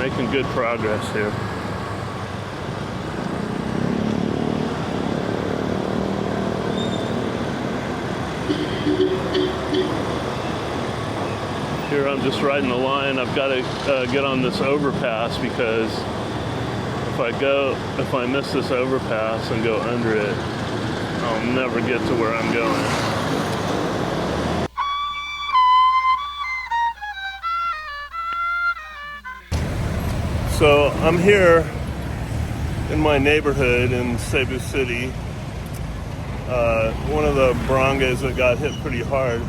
making good progress here. Here I'm just riding the line. I've got to get on this overpass because if I miss this overpass and go under it, I'll never get to where I'm going. So I'm here in my neighborhood in Cebu City. One of the barangays that got hit pretty hard.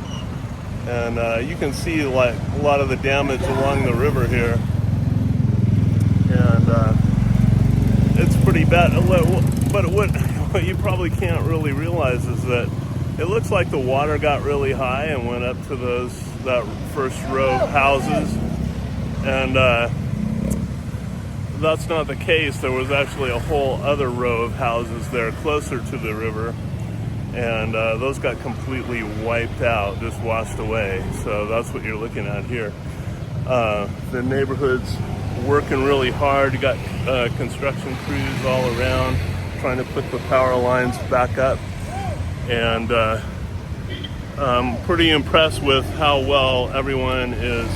And you can see like a lot of the damage along the river here. And it's pretty bad. But what you probably can't really realize is that it looks like the water got really high and went up to that first row of houses. And that's not the case. There was actually a whole other row of houses there closer to the river. And those got completely wiped out, just washed away. So that's what you're looking at here. The neighborhood's working really hard. You got construction crews all around trying to put the power lines back up. And I'm pretty impressed with how well everyone is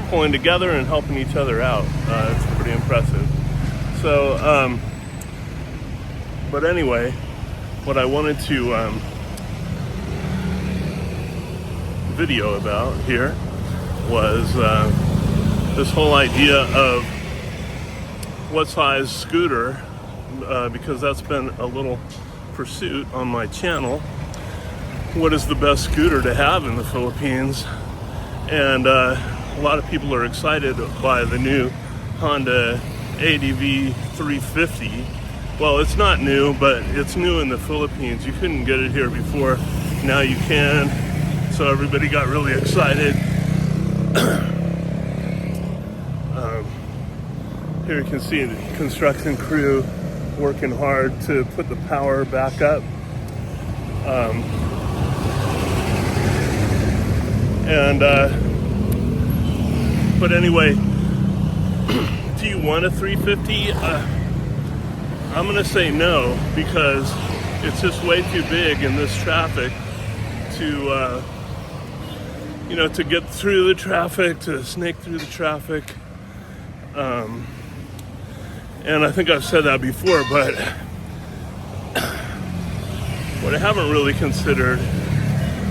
pulling together and helping each other out. It's pretty impressive. So, but anyway, what I wanted to video about here was this whole idea of what size scooter, because that's been a little pursuit on my channel. What is the best scooter to have in the Philippines? And a lot of people are excited by the new Honda ADV 350. Well, it's not new, but it's new in the Philippines. You couldn't get it here before. Now you can. So everybody got really excited. Here you can see the construction crew working hard to put the power back up. But anyway, do you want a 350? I'm gonna say no, because it's just way too big in this traffic to to get through the traffic, to snake through the traffic. And I think I've said that before, but what I haven't really considered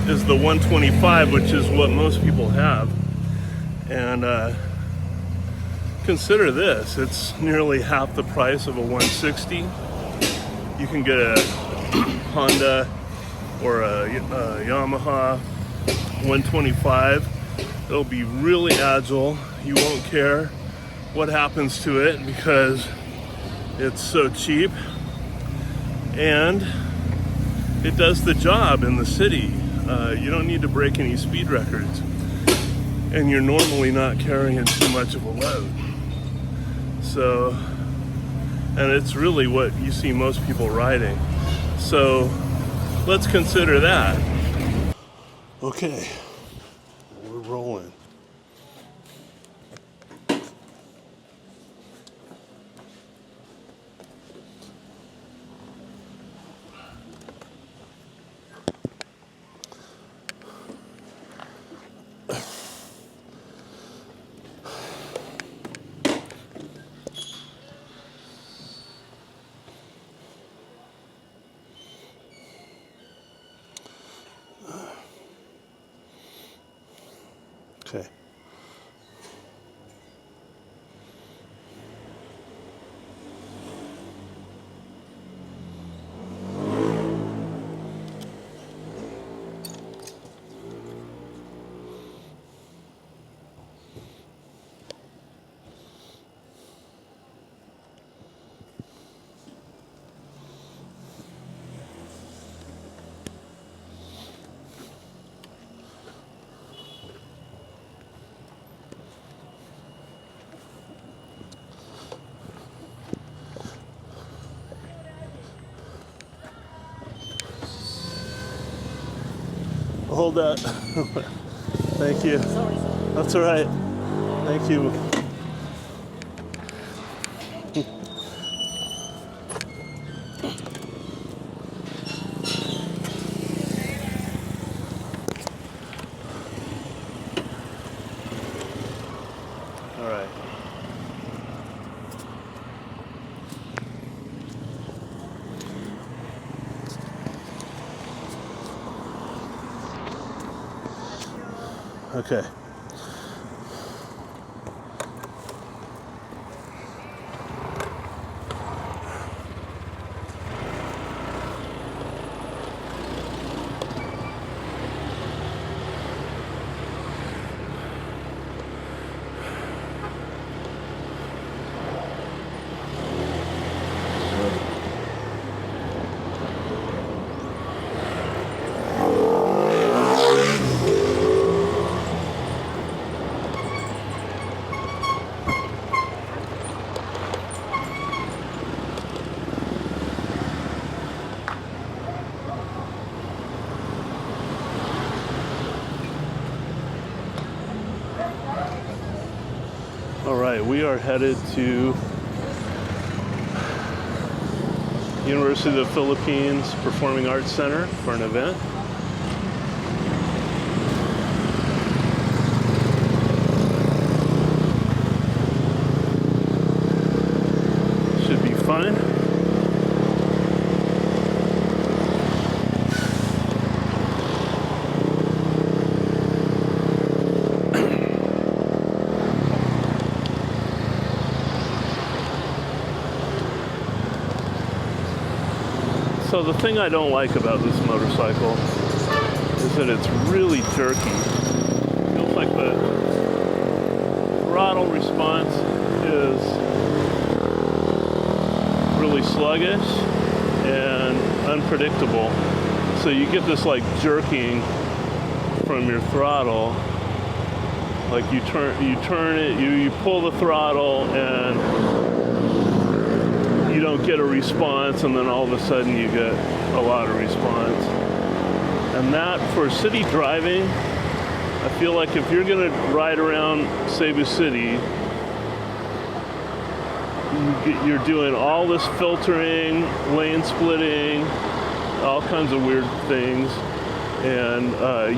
is the 125, which is what most people have. And consider this, it's nearly half the price of a 160. You can get a Honda or a Yamaha 125. It'll be really agile. You won't care what happens to it because it's so cheap. And it does the job in the city. You don't need to break any speed records. And you're normally not carrying too much of a load. So, and it's really what you see most people riding. So, let's consider that. Okay, we're rolling. Okay. Hold that. Thank you. That's all right. Thank you. All right. Okay. All right, we are headed to University of the Philippines Performing Arts Center for an event. Should be fun. So the thing I don't like about this motorcycle is that it's really jerky. It feels like the throttle response is really sluggish and unpredictable. So you get this like jerking from your throttle. Like you turn it, you pull the throttle and you don't get a response, and then all of a sudden you get a lot of response. And that, for city driving, I feel like if you're gonna ride around Cebu City, you're doing all this filtering, lane splitting, all kinds of weird things, and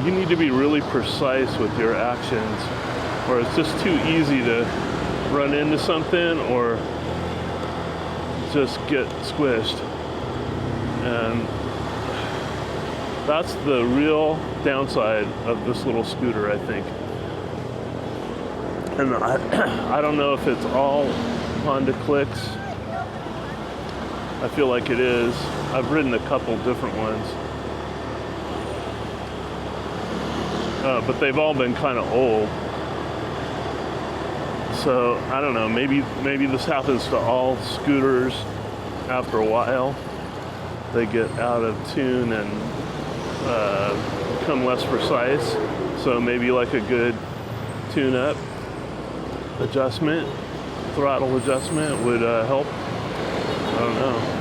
you need to be really precise with your actions, or it's just too easy to run into something or just get squished. And that's the real downside of this little scooter, I think. And I don't know if it's all Honda clicks. I feel like it is. I've ridden a couple different ones. But they've all been kind of old. So I don't know, maybe this happens to all scooters after a while. They get out of tune and become less precise. So maybe like a good tune-up adjustment, throttle adjustment would help. I don't know.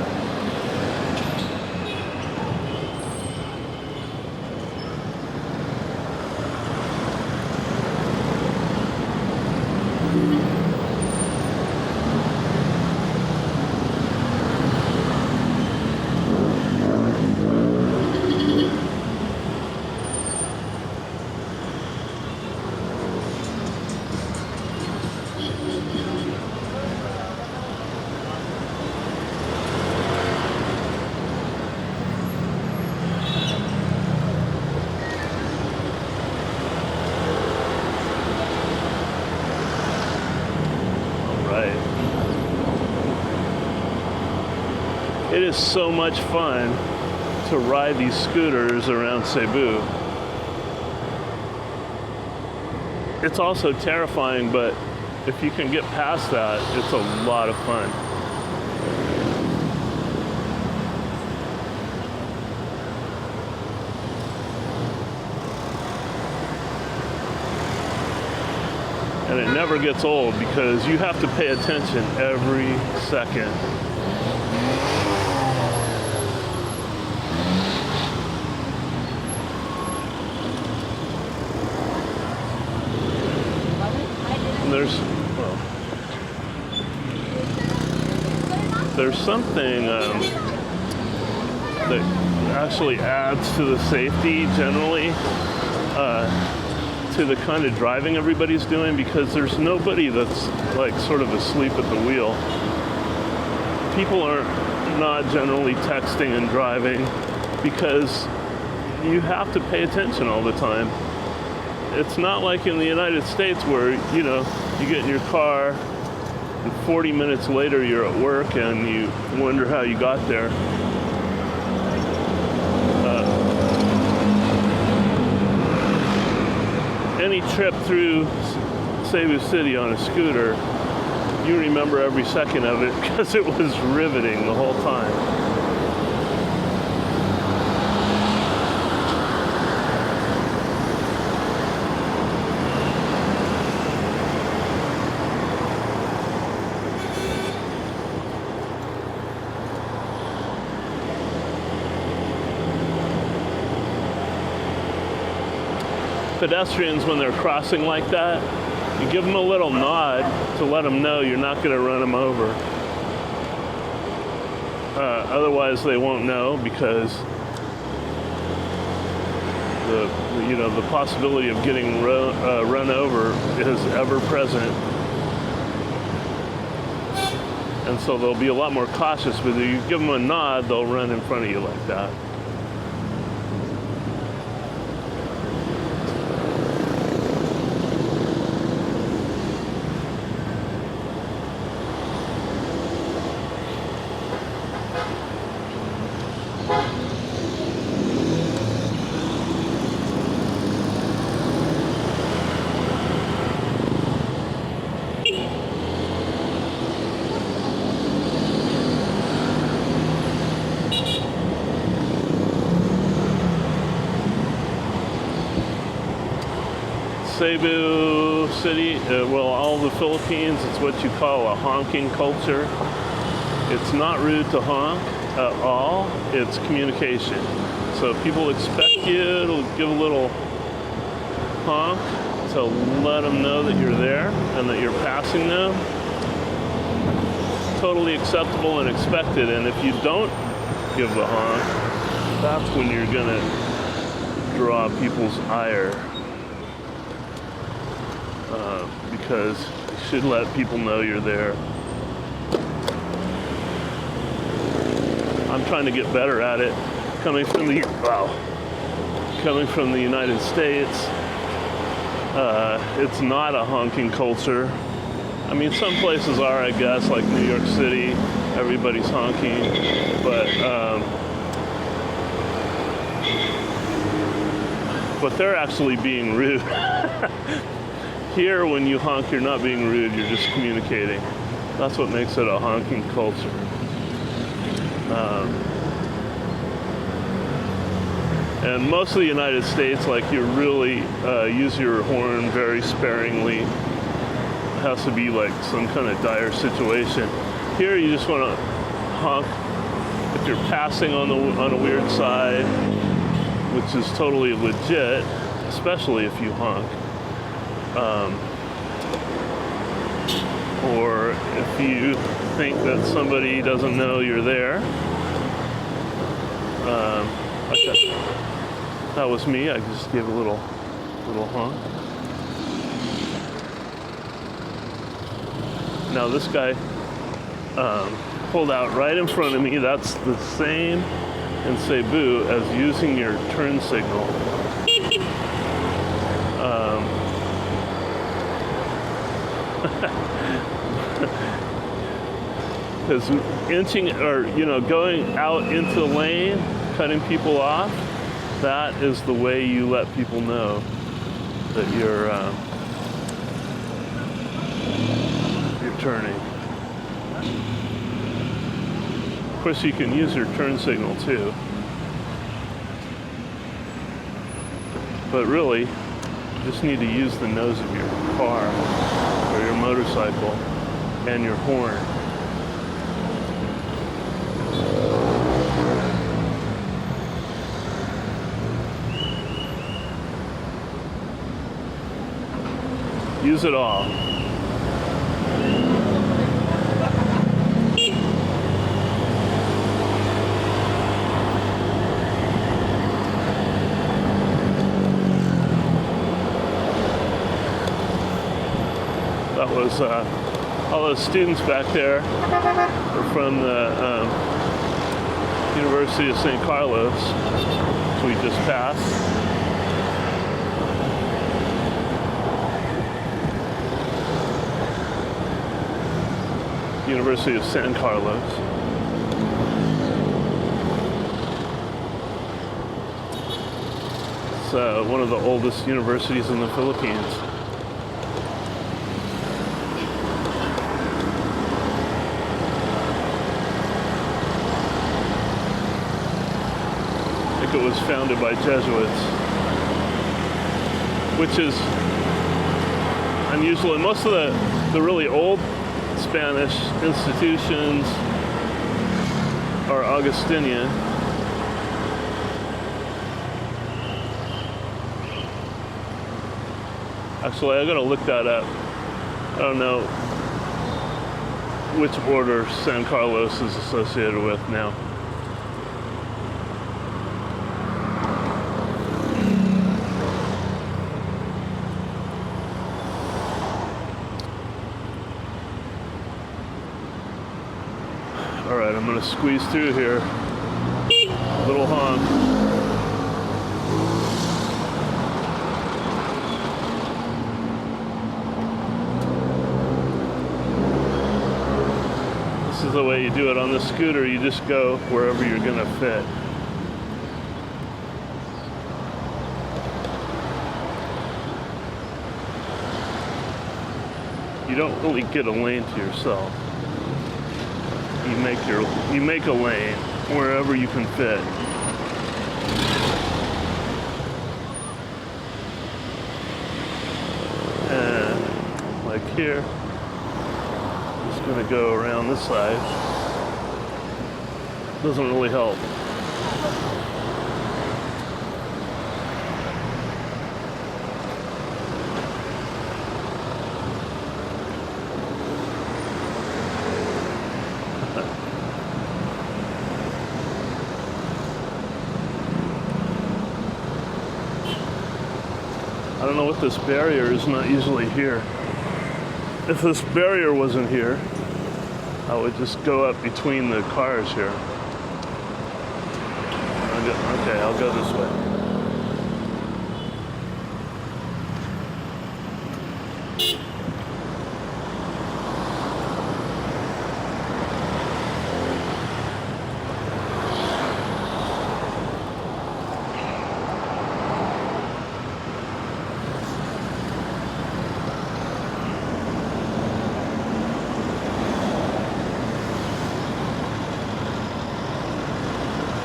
It is so much fun to ride these scooters around Cebu. It's also terrifying, but if you can get past that, it's a lot of fun. And it never gets old because you have to pay attention every second. There's something that actually adds to the safety generally, to the kind of driving everybody's doing, because there's nobody that's like sort of asleep at the wheel. People aren't not generally texting and driving because you have to pay attention all the time. It's not like in the United States where, you know, you get in your car and 40 minutes later you're at work and you wonder how you got there. Any trip through Cebu City on a scooter, you remember every second of it because it was riveting the whole time. Pedestrians, when they're crossing like that, you give them a little nod to let them know you're not going to run them over. Otherwise, they won't know because the possibility of getting run over is ever present, and so they'll be a lot more cautious. But if you give them a nod, they'll run in front of you like that. Cebu City, well, all the Philippines, it's what you call a honking culture. It's not rude to honk at all, it's communication. So people expect you to give a little honk to let them know that you're there and that you're passing them. Totally acceptable and expected, and if you don't give the honk, that's when you're gonna draw people's ire. Because you should let people know you're there. I'm trying to get better at it. Coming from the United States, it's not a honking culture. I mean, some places are, I guess, like New York City, everybody's honking, but they're actually being rude. Here, when you honk, you're not being rude, you're just communicating. That's what makes it a honking culture. And most of the United States, like, you really use your horn very sparingly. It has to be like some kind of dire situation. Here, you just want to honk if you're passing on a weird side, which is totally legit, especially if you honk. Or if you think that somebody doesn't know you're there. That was me. I just gave a little honk. Now this guy pulled out right in front of me. That's the same in Cebu as using your turn signal. Because inching, or going out into the lane, cutting people off, that is the way you let people know that you're turning. Of course, you can use your turn signal too, but really, you just need to use the nose of your car or your motorcycle and your horn. Use it all. was all those students back there are from the University of San Carlos, which we just passed. University of San Carlos. It's one of the oldest universities in the Philippines. I think it was founded by Jesuits, which is unusual. And most of the really old Spanish institutions are Augustinian. Actually, I gotta look that up. I don't know which order San Carlos is associated with now. Alright, I'm gonna squeeze through here. Little honk. This is the way you do it on the scooter. You just go wherever you're gonna fit. You don't really get a lane to yourself. You make a lane wherever you can fit. And like here, I'm just gonna go around this side. Doesn't really help. I don't know what this barrier is not usually here. If this barrier wasn't here, I would just go up between the cars here. Okay, I'll go this way.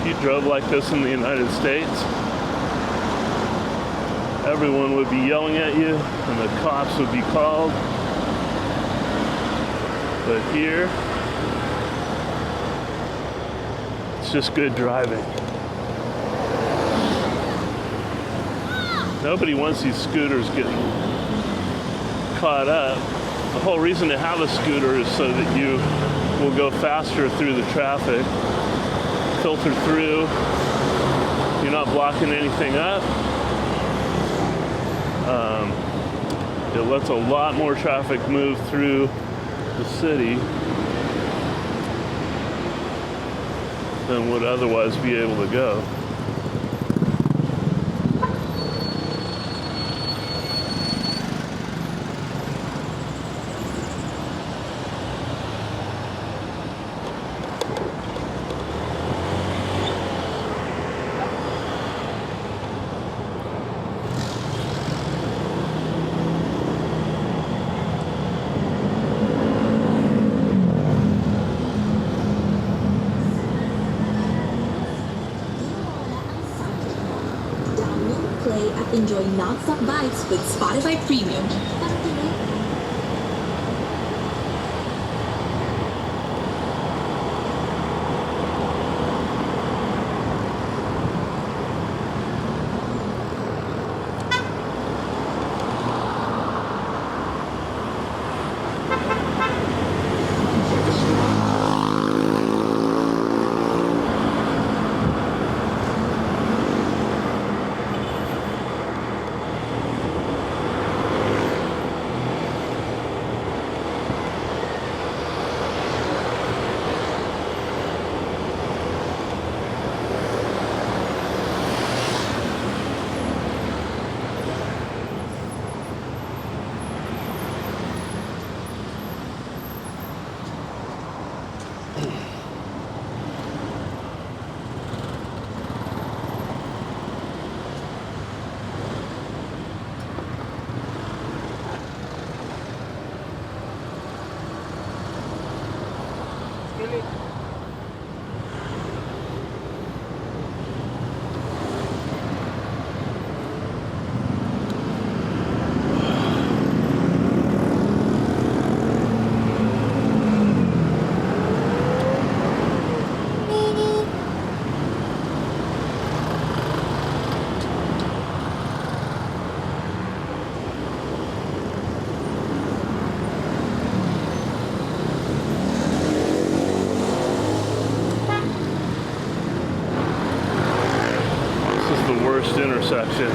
If you drove like this in the United States, everyone would be yelling at you and the cops would be called. But here, it's just good driving. Nobody wants these scooters getting caught up. The whole reason to have a scooter is so that you will go faster through the traffic, filter through, you're not blocking anything up. It lets a lot more traffic move through the city than would otherwise be able to go. Enjoy non-stop vibes with Spotify Premium. Worst intersection.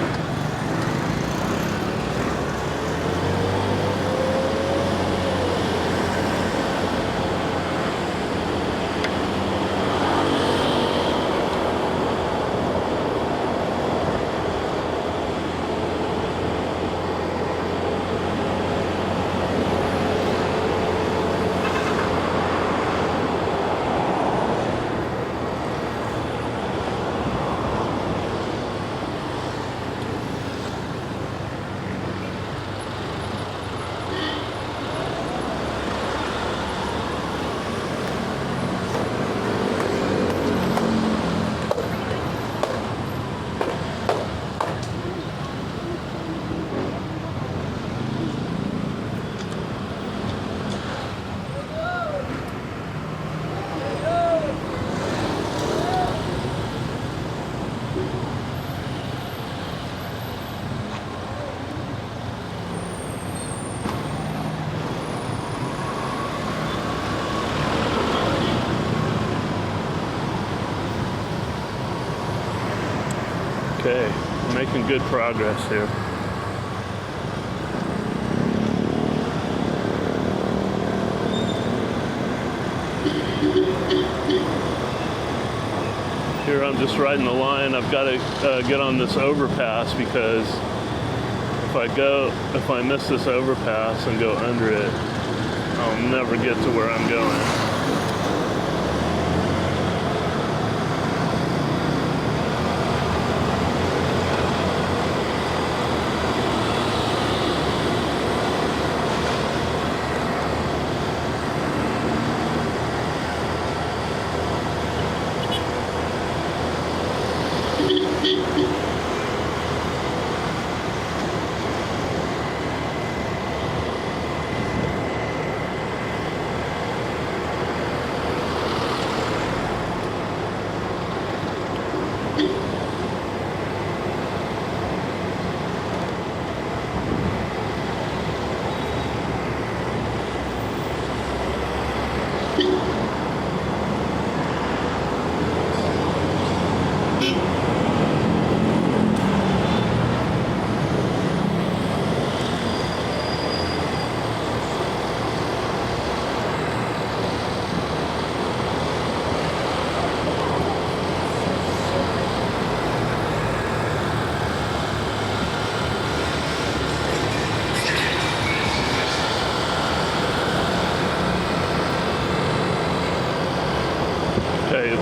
Okay, we're making good progress here. Here I'm just riding the line. I've got to get on this overpass because if I miss this overpass and go under it, I'll never get to where I'm going.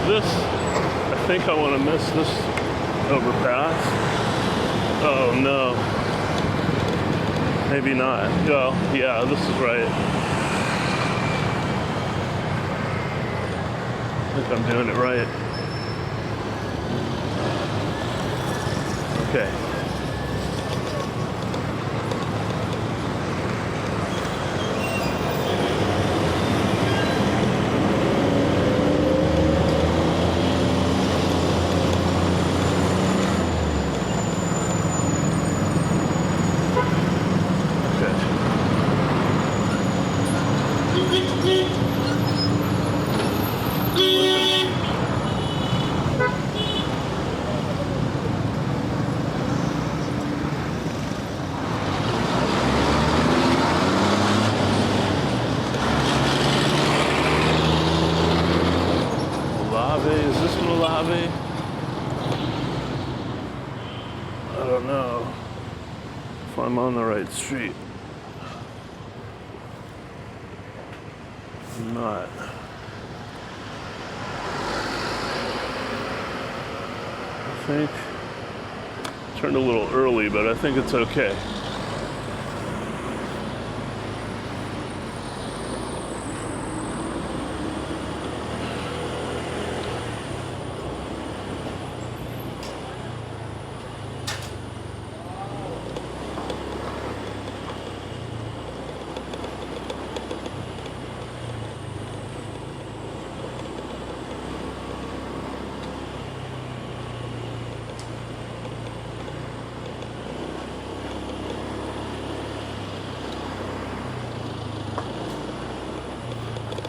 I think I want to miss this overpass. Oh no. Maybe not. Well, yeah, this is right. I think I'm doing it right. Okay. Is this Mojave? I don't know if I'm on the right street. I'm not. I think turned a little early, but I think it's okay.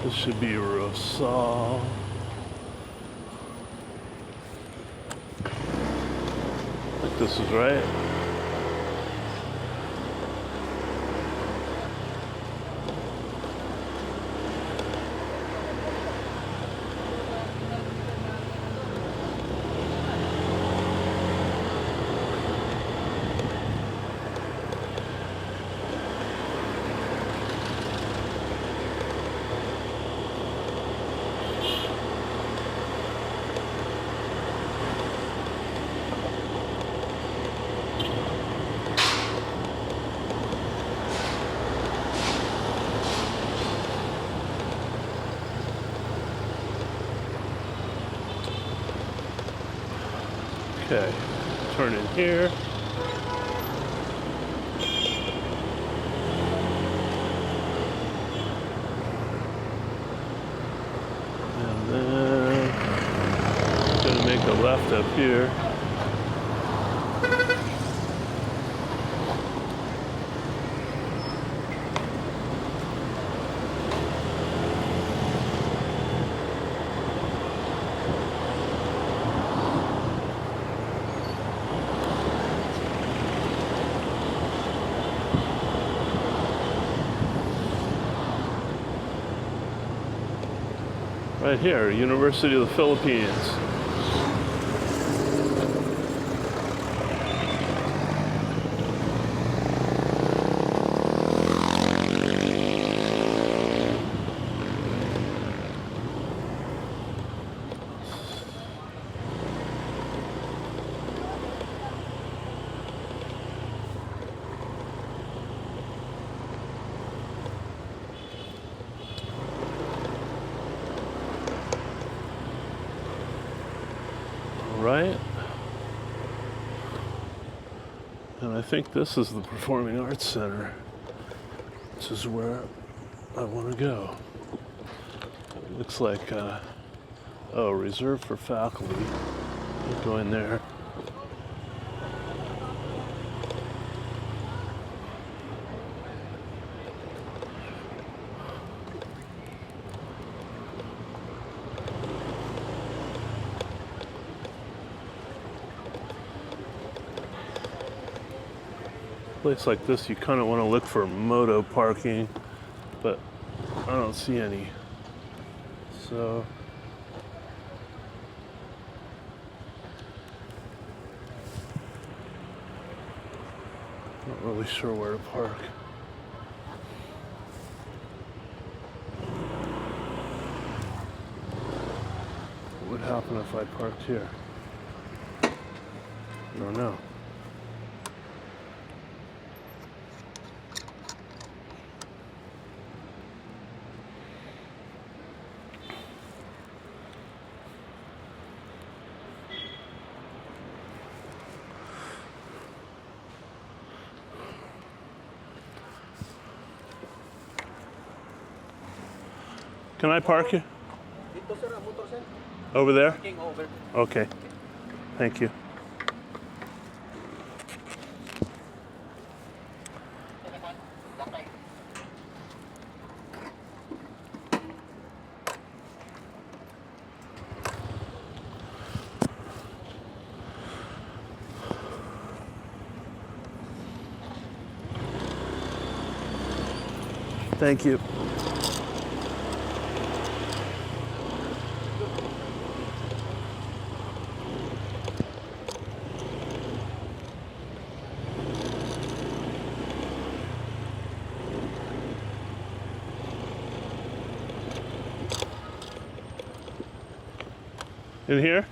This should be Rosal. I think this is right. Okay, turn in here. And then gonna make a left up here. Right here, University of the Philippines. Right, and I think this is the Performing Arts Center. This is where I want to go. It looks like, oh, reserved for faculty. I'll go in there. Place like this, you kind of want to look for moto parking, but I don't see any. So not really sure where to park. What would happen if I parked here? I don't know. Can I park here? Over there? Okay. Thank you. Thank you. In here?